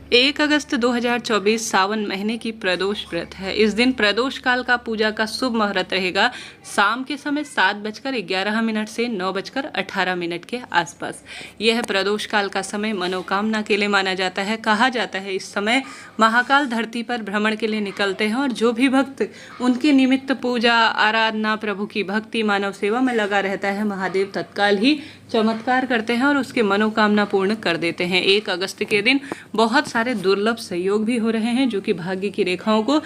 1 अगस्त 2024 सावन महीने की प्रदोष व्रत है। इस दिन प्रदोष काल का पूजा का शुभ मुहूर्त रहेगा शाम के समय 7:11 से 9:18 के आसपास। यह प्रदोष काल का समय मनोकामना के लिए माना जाता है। कहा जाता है इस समय महाकाल धरती पर भ्रमण के लिए निकलते हैं और जो भी भक्त उनके निमित्त पूजा आराधना प्रभु की भक्ति मानव सेवा में लगा रहता है, महादेव तत्काल ही चमत्कार करते हैं और उसके मनोकामना पूर्ण कर देते हैं। 1 अगस्त के दिन बहुत सारे दुर्लभ सहयोग भी हो रहे हैं जो कि भाग्य की रेखाओं को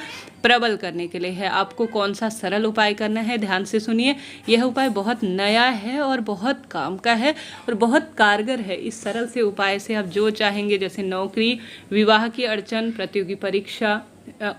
प्रबल करने के लिए है। आपको कौन सा सरल उपाय करना है, ध्यान से सुनिए। यह उपाय बहुत नया है और बहुत काम का है और बहुत कारगर है। इस सरल से उपाय से आप जो चाहेंगे, जैसे नौकरी, विवाह की अड़चन, प्रतियोगी परीक्षा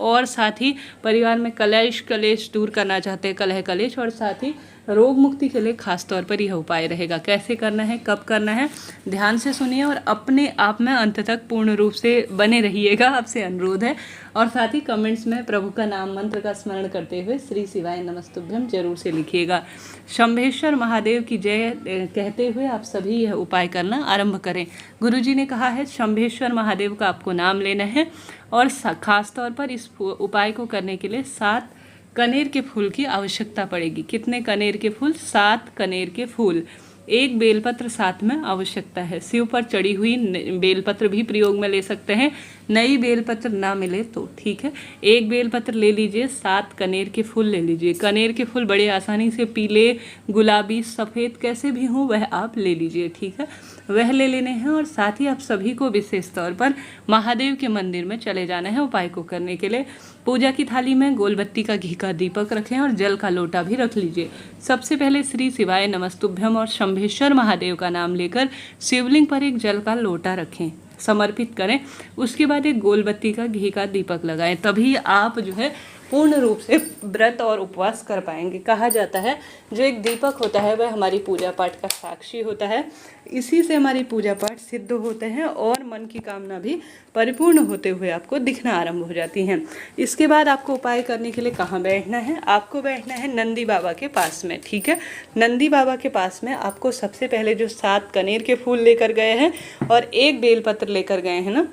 और साथ ही परिवार में कलेश दूर करना चाहते हैं, कलह कलेश, और साथ ही रोग मुक्ति के लिए खास तौर पर यह उपाय रहेगा। कैसे करना है, कब करना है, ध्यान से सुनिए और अपने आप में अंत तक पूर्ण रूप से बने रहिएगा, आपसे अनुरोध है। और साथ ही कमेंट्स में प्रभु का नाम मंत्र का स्मरण करते हुए श्री शिवाय नमस्तुभ्यम जरूर से लिखिएगा। शंभेश्वर महादेव की जय कहते हुए आप सभी यह उपाय करना आरंभ करें। गुरुजी ने कहा है शंभेश्वर महादेव का आपको नाम लेना है और खास तौर पर इस उपाय को करने के लिए 7 कनेर के फूल की आवश्यकता पड़ेगी। कितने कनेर के फूल? 7 कनेर के फूल। 1 बेलपत्र साथ में आवश्यकता है। शिव पर चढ़ी हुई बेलपत्र भी प्रयोग में ले सकते हैं, नई बेलपत्र ना मिले तो ठीक है। 1 बेलपत्र ले लीजिए, 7 कनेर के फूल ले लीजिए। कनेर के फूल बड़े आसानी से पीले, गुलाबी, सफ़ेद कैसे भी हों वह आप ले लीजिए, ठीक है, वह ले लेने हैं। और साथ ही आप सभी को विशेष तौर पर महादेव के मंदिर में चले जाना है उपाय को करने के लिए। पूजा की थाली में गोलबत्ती का घी का दीपक रखें और जल का लोटा भी रख लीजिए। सबसे पहले श्री शिवाय नमस्तुभ्यम और शंभेश्वर महादेव का नाम लेकर शिवलिंग पर एक जल का लोटा रखें, समर्पित करें। उसके बाद एक गोलबत्ती का घी का दीपक लगाएं, तभी आप जो है पूर्ण रूप से व्रत और उपवास कर पाएंगे। कहा जाता है जो एक दीपक होता है वह हमारी पूजा पाठ का साक्षी होता है, इसी से हमारी पूजा पाठ सिद्ध होते हैं और मन की कामना भी परिपूर्ण होते हुए आपको दिखना आरंभ हो जाती हैं। इसके बाद आपको उपाय करने के लिए कहाँ बैठना है? आपको बैठना है नंदी बाबा के पास में, ठीक है। नंदी बाबा के पास में आपको सबसे पहले जो 7 कनेर के फूल लेकर गए हैं और 1 बेलपत्र लेकर गए हैं ना,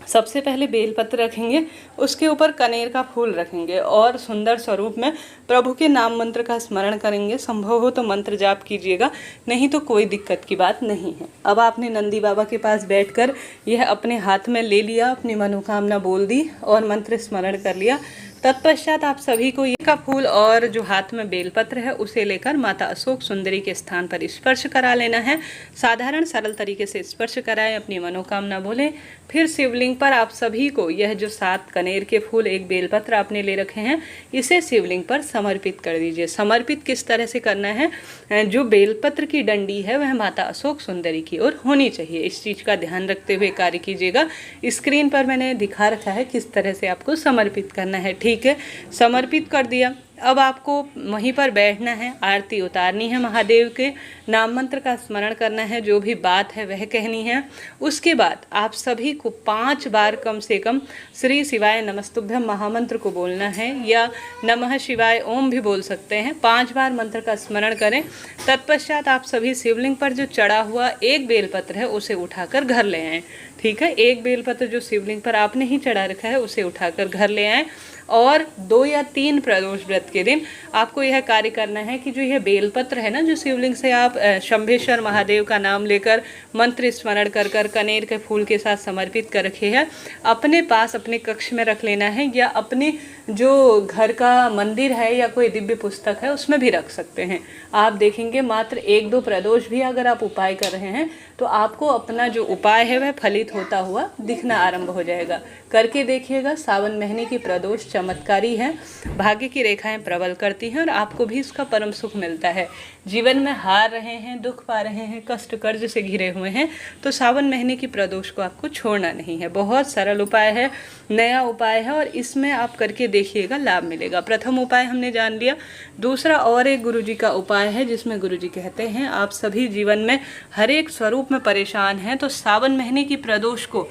सबसे पहले बेलपत्र रखेंगे, उसके ऊपर कनेर का फूल रखेंगे और सुंदर स्वरूप में प्रभु के नाम मंत्र का स्मरण करेंगे। संभव हो तो मंत्र जाप कीजिएगा, नहीं तो कोई दिक्कत की बात नहीं है। अब आपने नंदी बाबा के पास बैठकर यह अपने हाथ में ले लिया, अपनी मनोकामना बोल दी और मंत्र स्मरण कर लिया। तत्पश्चात आप सभी को ये का फूल और जो हाथ में बेलपत्र है उसे लेकर माता अशोक सुंदरी के स्थान पर स्पर्श करा लेना है। साधारण सरल तरीके से स्पर्श कराएं, अपनी मनोकामना बोलें। फिर शिवलिंग पर आप सभी को यह जो 7 कनेर के फूल 1 बेलपत्र आपने ले रखे हैं इसे शिवलिंग पर समर्पित कर दीजिए। समर्पित किस तरह से करना है? जो बेलपत्र की डंडी है वह माता अशोक सुंदरी की ओर होनी चाहिए। इस चीज़ का ध्यान रखते हुए कार्य कीजिएगा। स्क्रीन पर मैंने दिखा रखा है किस तरह से आपको समर्पित करना है, ठीक है। समर्पित कर दिया। अब आपको वहीं पर बैठना है, आरती उतारनी है, महादेव के नाम मंत्र का स्मरण करना है, जो भी बात है वह कहनी है। उसके बाद आप सभी को 5 बार कम से कम श्री शिवाय नमस्तुभ्यम महामंत्र को बोलना है या नमः शिवाय ओम भी बोल सकते हैं। 5 बार मंत्र का स्मरण करें। तत्पश्चात आप सभी शिवलिंग पर जो चढ़ा हुआ 1 बेलपत्र है उसे उठाकर घर ले आएँ, ठीक है। 1 बेलपत्र जो शिवलिंग पर आपने ही चढ़ा रखा है उसे उठाकर घर ले आएँ। और 2 या 3 प्रदोष व्रत के दिन आपको यह कार्य करना है कि जो यह बेलपत्र है ना, जो शिवलिंग से आप शंभेश्वर महादेव का नाम लेकर मंत्र स्मरण कर कर कनेर के फूल के साथ समर्पित कर रखे हैं, अपने पास अपने कक्ष में रख लेना है या अपने जो घर का मंदिर है या कोई दिव्य पुस्तक है उसमें भी रख सकते हैं। आप देखेंगे मात्र 1-2 प्रदोष भी अगर आप उपाय कर रहे हैं तो आपको अपना जो उपाय है वह फलित होता हुआ दिखना आरंभ हो जाएगा। करके देखिएगा। सावन महीने की प्रदोष चमत्कारी है, भाग्य की रेखाएं प्रबल करती हैं और आपको भी इसका परम सुख मिलता है। जीवन में हार रहे हैं, दुख पा रहे हैं, कष्ट कर्ज से घिरे हुए हैं तो सावन महीने की प्रदोष को आपको छोड़ना नहीं है। बहुत सरल उपाय है, नया उपाय है और इसमें आप करके देखिएगा, लाभ मिलेगा। प्रथम उपाय हमने जान लिया। दूसरा और एक गुरुजी का उपाय है जिसमें गुरुजी कहते हैं आप सभी जीवन में हर एक स्वरूप में परेशान हैं तो सावन महीने की प्रदोष को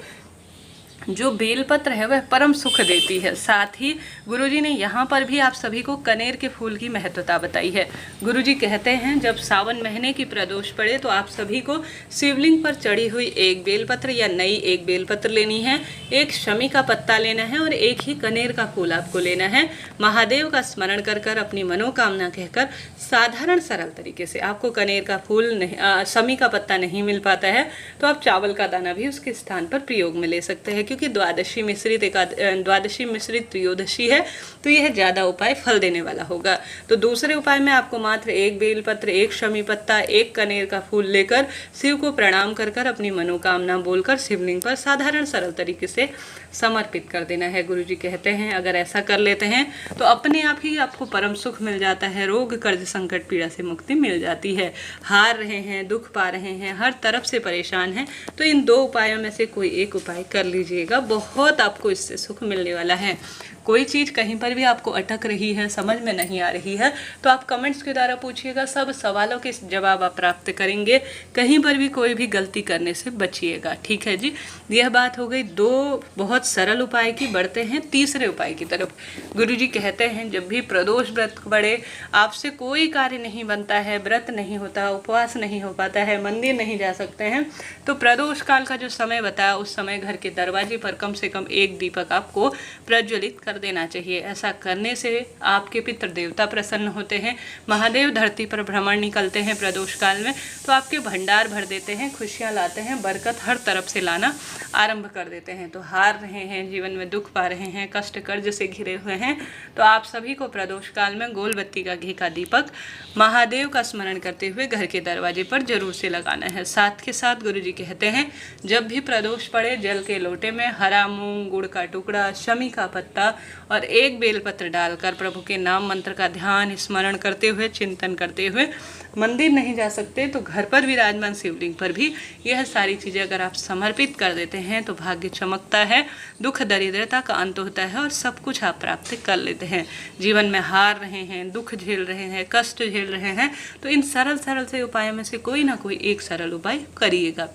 जो बेलपत्र है वह परम सुख देती है। साथ ही गुरुजी ने यहाँ पर भी आप सभी को कनेर के फूल की महत्वता बताई है। गुरुजी कहते हैं जब सावन महीने की प्रदोष पड़े तो आप सभी को शिवलिंग पर चढ़ी हुई एक बेलपत्र या नई एक बेलपत्र लेनी है, एक शमी का पत्ता लेना है और एक ही कनेर का फूल आपको लेना है। महादेव का स्मरण कर कर अपनी मनोकामना कहकर साधारण सरल तरीके से, आपको कनेर का फूल नहीं, शमी का पत्ता नहीं मिल पाता है तो आप चावल का दाना भी उसके स्थान पर प्रयोग में ले सकते हैं, क्योंकि द्वादशी मिश्रित त्रयोदशी है तो यह ज़्यादा उपाय फल देने वाला होगा। तो दूसरे उपाय में आपको मात्र एक बेलपत्र, एक शमी पत्ता, एक कनेर का फूल लेकर शिव को प्रणाम कर कर अपनी मनोकामना बोलकर शिवलिंग पर साधारण सरल तरीके से समर्पित कर देना है। गुरुजी कहते हैं अगर ऐसा कर लेते हैं तो अपने आप ही आपको परम सुख मिल जाता है, रोग कर्ज संकट पीड़ा से मुक्ति मिल जाती है। हार रहे हैं, दुख पा रहे हैं, हर तरफ से परेशान हैं तो इन दो उपायों में से कोई एक उपाय कर लीजिएगा, बहुत आपको इससे सुख मिलने वाला है। कोई चीज़ कहीं पर भी आपको अटक रही है, समझ में नहीं आ रही है तो आप कमेंट्स के द्वारा पूछिएगा, सब सवालों के जवाब आप प्राप्त करेंगे। कहीं पर भी कोई भी गलती करने से बचिएगा, ठीक है जी। यह बात हो गई दो बहुत सरल उपाय की। बढ़ते हैं तीसरे उपाय की तरफ। गुरुजी कहते हैं जब भी प्रदोष व्रत पड़े, आपसे कोई कार्य नहीं बनता है, व्रत नहीं होता, उपवास नहीं हो पाता है, मंदिर नहीं जा सकते हैं, तो प्रदोष काल का जो समय बताया उस समय घर के दरवाजे पर कम से कम एक दीपक आपको प्रज्वलित कर देना चाहिए। ऐसा करने से आपके पितृ देवता प्रसन्न होते हैं। महादेव धरती पर भ्रमण निकलते हैं प्रदोष काल में तो आपके भंडार भर देते हैं, खुशियां लाते हैं, बरकत हर तरफ से लाना आरंभ कर देते हैं। तो हार रहे हैं, जीवन में दुख पा रहे हैं, कष्ट कर्ज से घिरे हुए हैं तो आप सभी को प्रदोष काल में गोल बत्ती का घी का दीपक महादेव का स्मरण करते हुए घर के दरवाजे पर जरूर से लगाना है। साथ के साथ गुरुजी कहते हैं जब भी प्रदोष पड़े जल के लोटे में हरा मूंग, गुड़ का टुकड़ा, शमी का पत्ता और एक बेलपत्र डालकर प्रभु के नाम मंत्र का ध्यान स्मरण करते हुए, चिंतन करते हुए, मंदिर नहीं जा सकते तो घर पर विराजमान शिवलिंग पर भी यह सारी चीज़ें अगर आप समर्पित कर देते हैं तो भाग्य चमकता है, दुख दरिद्रता का अंत होता है और सब कुछ आप प्राप्त कर लेते हैं। जीवन में हार रहे हैं, दुख झेल रहे हैं, कष्ट झेल रहे हैं तो इन सरल सरल से उपायों में से कोई ना कोई एक सरल उपाय करिएगा,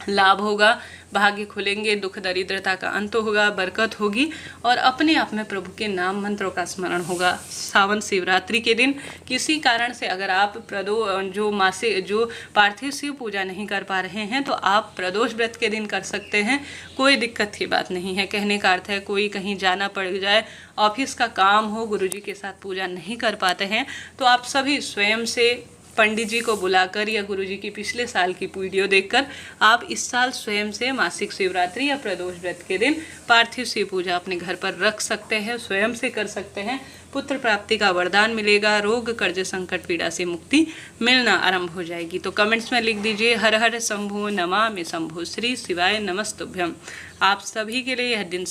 लाभ होगा, भाग्य खुलेंगे, दुख दरिद्रता का अंत होगा, बरकत होगी और अपने आप में प्रभु के नाम मंत्रों का स्मरण होगा। सावन शिवरात्रि के दिन किसी कारण से अगर आप जो पार्थिव शिव पूजा नहीं कर पा रहे हैं तो आप प्रदोष व्रत के दिन कर सकते हैं, कोई दिक्कत की बात नहीं है। कहने का अर्थ है कोई कहीं जाना पड़ जाए, ऑफिस का काम हो, गुरुजी के साथ पूजा नहीं कर पाते हैं तो आप सभी स्वयं से पंडित जी को बुलाकर या गुरुजी की पिछले साल की वीडियो देखकर आप इस साल स्वयं से मासिक शिवरात्रि या प्रदोष व्रत के दिन पार्थिव शिव पूजा अपने घर पर रख सकते हैं, स्वयं से कर सकते हैं। पुत्र प्राप्ति का वरदान मिलेगा, रोग कर्ज संकट पीड़ा से मुक्ति मिलना आरंभ हो जाएगी। तो कमेंट्स में लिख दीजिए हर हर शंभु नमामि शंभु, श्री शिवाय नमस्तुभ्यम। आप सभी के लिए यह दिन